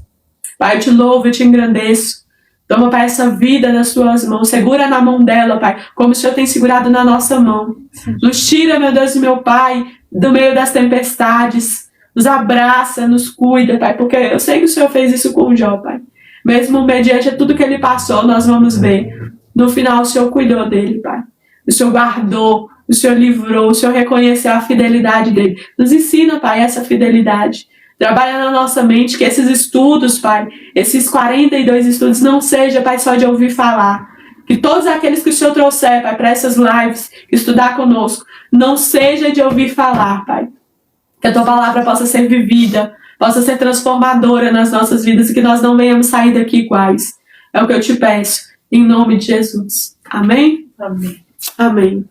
Pai, eu te louvo, eu te engrandeço. Toma, Pai, essa vida nas tuas mãos. Segura na mão dela, Pai, como o Senhor tem segurado na nossa mão. Nos tira, meu Deus e meu Pai, do meio das tempestades. Nos abraça, nos cuida, Pai, porque eu sei que o Senhor fez isso com o Jó, Pai. Mesmo mediante tudo que ele passou, nós vamos ver. No final, o Senhor cuidou dele, Pai. O Senhor guardou, o Senhor livrou, o Senhor reconheceu a fidelidade dele. Nos ensina, Pai, essa fidelidade. Trabalha na nossa mente que esses estudos, Pai, esses 42 estudos não seja, Pai, só de ouvir falar. Que todos aqueles que o Senhor trouxer, Pai, para essas lives, estudar conosco, não seja de ouvir falar, Pai. Que a tua palavra possa ser vivida, possa ser transformadora nas nossas vidas e que nós não venhamos sair daqui iguais. É o que eu te peço, em nome de Jesus. Amém? Amém. Amém.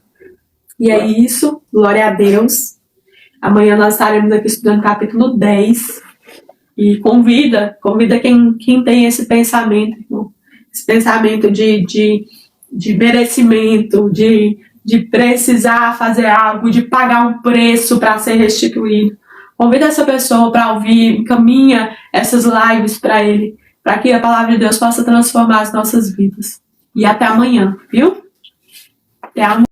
E é isso, glória a Deus. Amanhã nós estaremos aqui estudando capítulo 10. E convida quem tem esse pensamento, irmão. Esse pensamento de merecimento, de precisar fazer algo, de pagar um preço para ser restituído. Convida essa pessoa para ouvir, encaminha essas lives para ele, para que a palavra de Deus possa transformar as nossas vidas. E até amanhã, viu? Até amanhã.